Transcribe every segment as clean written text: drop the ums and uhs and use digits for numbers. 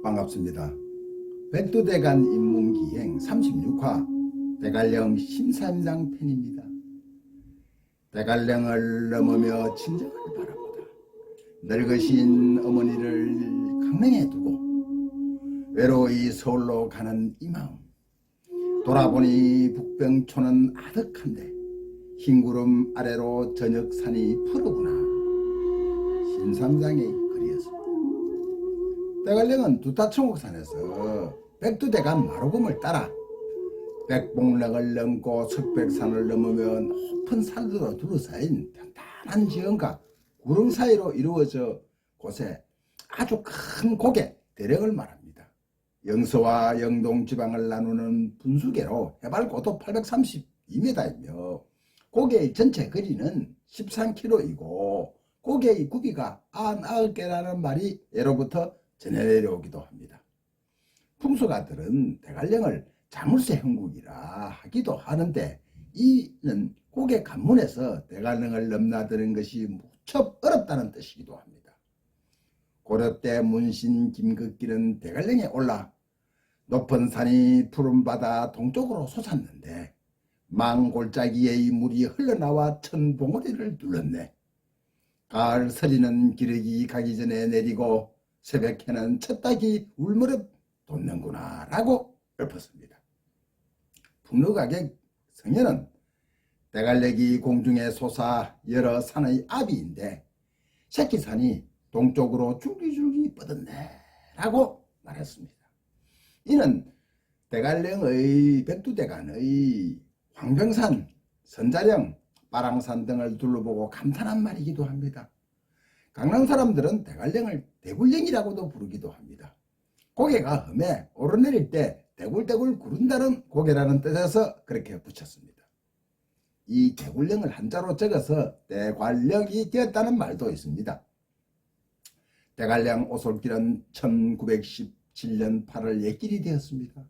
반갑습니다. 백두대간 인문기행 36화 대관령 신사임당 편입니다. 대관령을 넘으며 친정을 바라보다 늙으신 어머니를 강릉에 두고 외로이 서울로 가는 이 마음, 돌아보니 북병초는 아득한데 흰구름 아래로 저녁산이 푸르구나. 신삼장의 글이었습니다. 대관령은 두타천곡산에서 백두대간 마루금을 따라 백봉령을 넘고 석백산을 넘으며 높은 산으로 둘러싸인 편안한 지형과 구릉 사이로 이루어져 곳에 아주 큰 고개 대령을 말합니다. 영서와 영동 지방을 나누는 분수계로 해발 고도 832m이며 고개의 전체 거리는 13km이고 고개의 굽이가 99개라는 말이 예로부터 전해 내려오기도 합니다. 풍수가들은 대관령을 자물쇠 형국이라 하기도 하는데 이는 고개 관문에서 대관령을 넘나드는 것이 무척 어렵다는 뜻이기도 합니다. 고려 때 문신 김극기는 대관령에 올라 높은 산이 푸른 바다 동쪽으로 솟았는데 망골짜기의 물이 흘러나와 천봉우리를 눌렀네. 가을 서리는 기러기 가기 전에 내리고 새벽에는 첫닭이 울무렵 돋는구나 라고 읊었습니다. 풍루가객 성현은 대관령이 공중에 솟아 여러 산의 아비인데 새끼산이 동쪽으로 줄기줄기 뻗었네 라고 말했습니다. 이는 대관령의 백두대간의 황병산, 선자령, 빠랑산 등을 둘러보고 감탄한 말이기도 합니다. 강남 사람들은 대관령을 대굴령이라고도 부르기도 합니다. 고개가 험해 오르내릴 때 대굴대굴 구른다는 고개라는 뜻에서 그렇게 붙였습니다. 이 대굴령을 한자로 적어서 대관령이 되었다는 말도 있습니다. 대관령 오솔길은 1917년 8월 옛길이 되었습니다.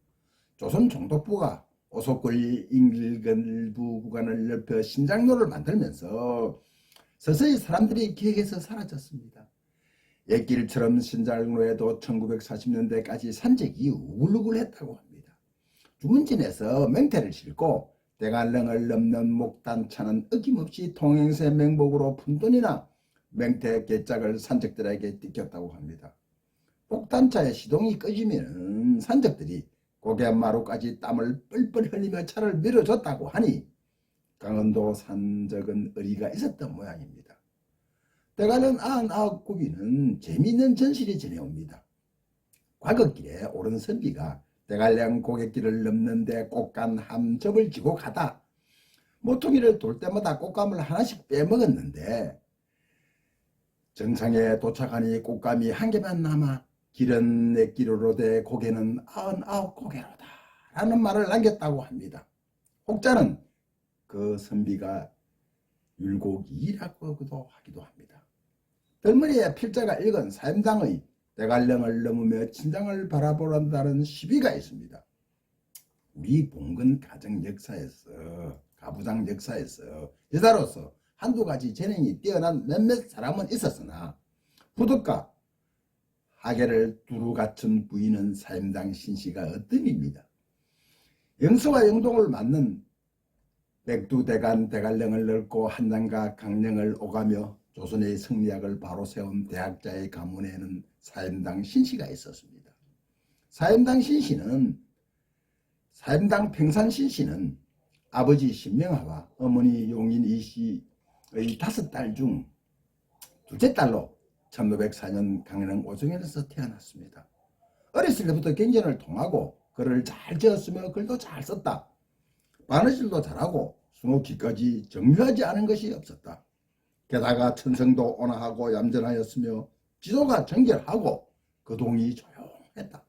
조선 총독부가 오솔길 인근부 구간을 넓혀 신장로를 만들면서 서서히 사람들이 기억에서 사라졌습니다. 옛길처럼 신장로에도 1940년대까지 산적이 우글우글했다고 합니다. 주문진에서 맹태를 싣고 대관령을 넘는 목단차는 어김없이 통행세 명목으로 푼돈이나 맹태 개짝을 산적들에게 띠겼다고 합니다. 목단차의 시동이 꺼지면 산적들이 고개마루까지 땀을 뻘뻘 흘리며 차를 밀어줬다고 하니 강원도 산적은 의리가 있었던 모양입니다. 대관령 99구비는 재미있는 전실이 전해옵니다. 과거길에 오른 선비가 대관령 고갯길을 넘는데 꽃감 한 접을 쥐고 가다 모퉁이를 돌 때마다 꽃감을 하나씩 빼먹었는데 정상에 도착하니 꽃감이 한 개만 남아 길은 내 길으로 돼 고개는 99고개로다 라는 말을 남겼다고 합니다. 혹자는 그 선비가 율곡이라고도 하기도 합니다. 덜머리에 필자가 읽은 사임당의 대관령을 넘으며 친정을 바라보란다는 시비가 있습니다. 우리 봉건 가정 역사에서 가부장 역사에서 여자로서 한두 가지 재능이 뛰어난 몇몇 사람은 있었으나 부득가 하계를 두루 갖춘 부인은 사임당 신씨가 어뜸입니다. 영서와 영동을 맞는 백두대간 대관령을 넓고 한양과 강령을 오가며 조선의 성리학을 바로 세운 대학자의 가문에는 사임당 신씨가 있었습니다. 사임당 평산 신씨는 아버지 신명하와 어머니 용인 이씨의 5딸 중 둘째 딸로 1504년 강릉 오정에서 태어났습니다. 어렸을 때부터 경전을 통하고 글을 잘 지었으며 글도 잘 썼다. 바느질도 잘하고 수목기까지 정교하지 않은 것이 없었다. 게다가 천성도 온화하고 얌전하였으며 지도가 정결하고 거동이 조용했다.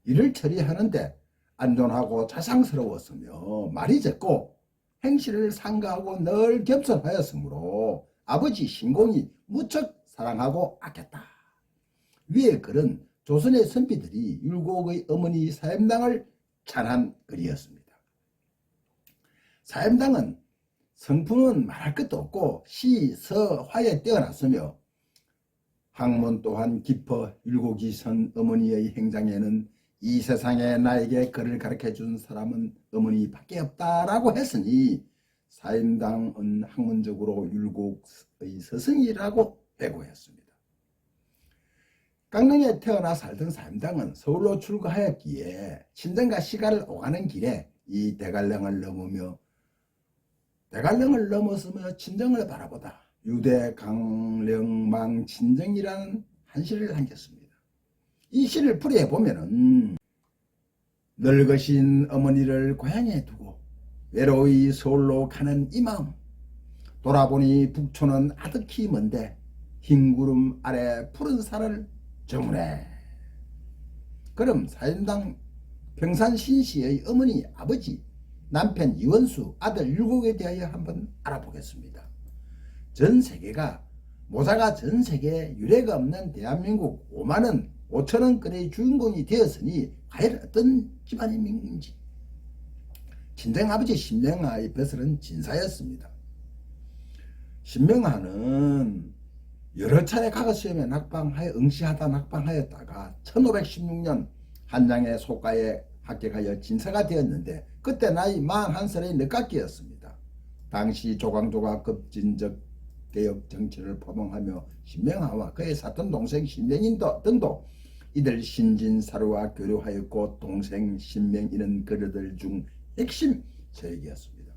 일을 처리하는데 안전하고 자상스러웠으며 말이 적고 행실을 상가하고 늘 겸손하였으므로 아버지 신공이 무척 사랑하고 아꼈다. 위의 글은 조선의 선비들이 율곡의 어머니 사임당을 찬한 글이었습니다. 사임당은 성품은 말할 것도 없고 시, 서, 화에 뛰어났으며 학문 또한 깊어 율곡이 선 어머니의 행장에는 이 세상에 나에게 글을 가르쳐준 사람은 어머니밖에 없다라고 했으니 사임당은 학문적으로 율곡의 스승이라고 회고했습니다. 강릉에 태어나 살던 사임당은 서울로 출가하였기에 친정과 시가를 오가는 길에 이 대관령을 넘어서며 친정을 바라보다 유대 강령망 친정이라는 한 시를 남겼습니다. 이 시를 풀이해 보면은 늙으신 어머니를 고향에 두고 외로이 서울로 가는 이 마음, 돌아보니 북촌은 아득히 먼데 흰 구름 아래 푸른 산을 정우네. 그럼 사임당 평산 신씨의 어머니, 아버지, 남편 이원수, 아들 율곡에 대하여 한번 알아보겠습니다. 전 세계가 모사가 전 세계에 유례가 없는 대한민국 5만 5천원 건의 주인공이 되었으니 과연 어떤 집안인지. 친정아버지 신명하의 벼슬은 진사였습니다. 신명하는 여러 차례 과거 시험에 응시하다 낙방하였다가 1516년 한양의 속가에 합격하여 진사가 되었는데 그때 나이 41살의 늦깎이였습니다. 당시 조광조가 급진적 개혁 정치를 포봉하며 신명하와 그의 사돈 동생 신명인 등도 이들 신진사루와 교류하였고 동생 신명인은 그들들 중 핵심 세력이었습니다.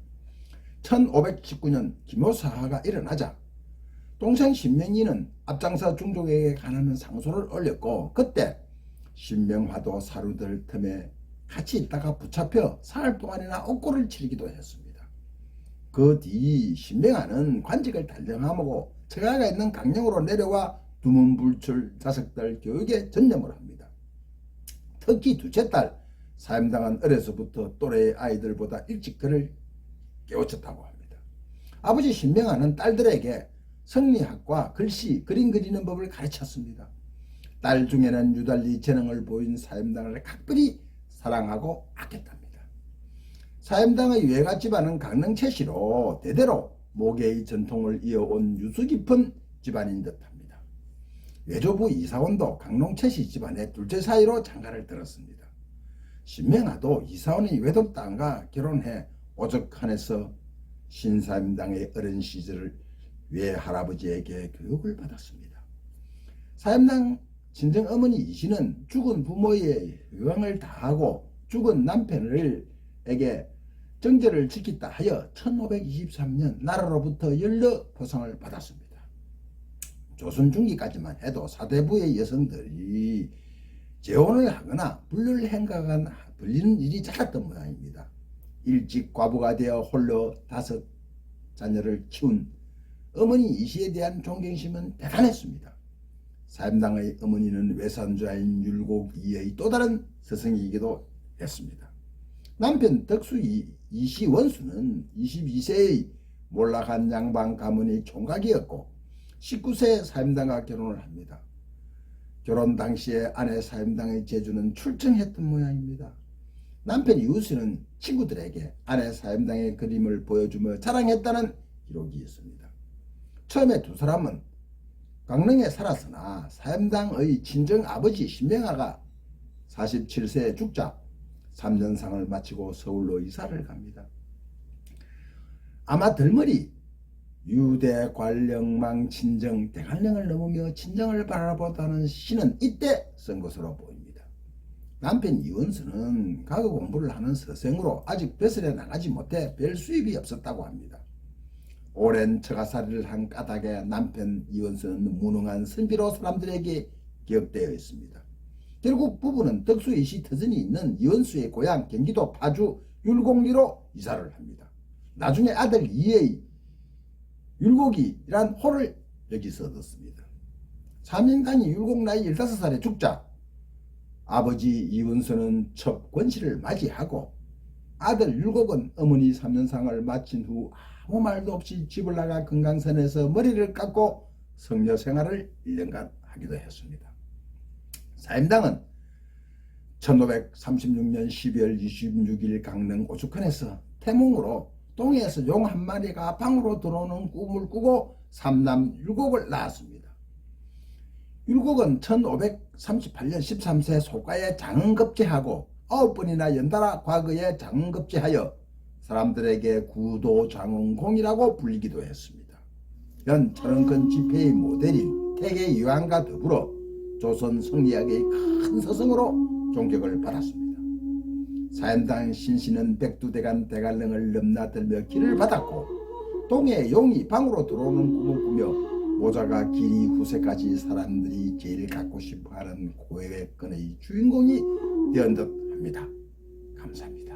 1519년 기묘사화가 일어나자 동생 신명인은 앞장서 중종에게 관하는 상소를 올렸고 그때 신명화도 사루들 틈에 같이 있다가 붙잡혀 사흘 동안이나 옥고를 치르기도 했습니다. 그 뒤 신명화는 관직을 달령하고 처가가 있는 강령으로 내려와 두문불출 자석들 교육에 전념을 합니다. 특히 둘째 딸 사임당은 어려서부터 또래의 아이들보다 일찍 그를 깨우쳤다고 합니다. 아버지 신명화는 딸들에게 성리학과 글씨, 그림 그리는 법을 가르쳤습니다. 딸 중에는 유달리 재능을 보인 사임당을 각별히 사랑하고 아꼈답니다. 사임당의 외가 집안은 강릉 채씨로 대대로 모계의 전통을 이어온 유수 깊은 집안인 듯합니다. 외조부 이사원도 강릉 채씨 집안의 둘째 사이로 장가를 들었습니다. 신명화도 이사원의 외돌당과 결혼해 오적한에서 신사임당의 어린 시절을 외할아버지에게 교육을 받았습니다. 사임당 친정어머니 이씨는 죽은 부모의 유황을 다하고 죽은 남편에게 정제를 지켰다 하여 1523년 나라로부터 연러 포상을 받았습니다. 조선 중기까지만 해도 사대부의 여성들이 재혼을 하거나 분류를 행각한 불리는 일이 잦았던 모양입니다. 일찍 과부가 되어 홀로 5 자녀를 키운 어머니 이씨에 대한 존경심은 대단했습니다. 사임당의 어머니는 외산자인 율곡 이의 또 다른 스승이기도 했습니다. 남편 덕수 이씨 원수는 22세의 몰락한 양반 가문의 총각이었고 19세에 사임당과 결혼을 합니다. 결혼 당시에 아내 사임당의 재주는 출중했던 모양입니다. 남편 이웃은 친구들에게 아내 사임당의 그림을 보여주며 자랑했다는 기록이 있습니다. 처음에 두 사람은 강릉에 살았으나 사임당의 친정아버지 신명화가 47세에 죽자 3년상을 마치고 서울로 이사를 갑니다. 아마 덜머리 유대 관령망 친정 대관령을 넘으며 친정을 바라보다는 시는 이때 쓴 것으로 보입니다. 남편 이원수는 가구 공부를 하는 서생으로 아직 벼슬에 나가지 못해 별 수입이 없었다고 합니다. 오랜 처가살이를 한 까닭에 남편 이원수는 무능한 선비로 사람들에게 기억되어 있습니다. 결국 부부는 덕수이씨 터전이 있는 이원수의 고향 경기도 파주 율곡리로 이사를 합니다. 나중에 아들 이의 율곡이란 호를 여기서 얻었습니다. 사명당이 율곡 나이 15살에 죽자 아버지 이원수는 첫 권씨를 맞이하고 아들 율곡은 어머니 3년상을 마친 후 아무 말도 없이 집을 나가 금강산에서 머리를 깎고 성녀 생활을 1년간 하기도 했습니다. 사임당은 1536년 12월 26일 강릉 오죽헌에서 태몽으로 동해에서 용 한 마리가 방으로 들어오는 꿈을 꾸고 삼남 율곡을 낳았습니다. 율곡은 1538년 13세 소가에 장급제하고 9번이나 연달아 과거에 장급제하여 사람들에게 구도장흥공이라고 불리기도 했습니다. 현 천은권 집회의 모델인 태계 유황과 더불어 조선 성리학의 큰 스승으로 존경을 받았습니다. 사임당 신신은 백두대간 대관령을 넘나들며 길을 받았고 동해 용이 방으로 들어오는 꿈을 꾸며 모자가 길이 후세까지 사람들이 제일 갖고 싶어하는 고액권의 주인공이 되은 듯 합니다. 감사합니다.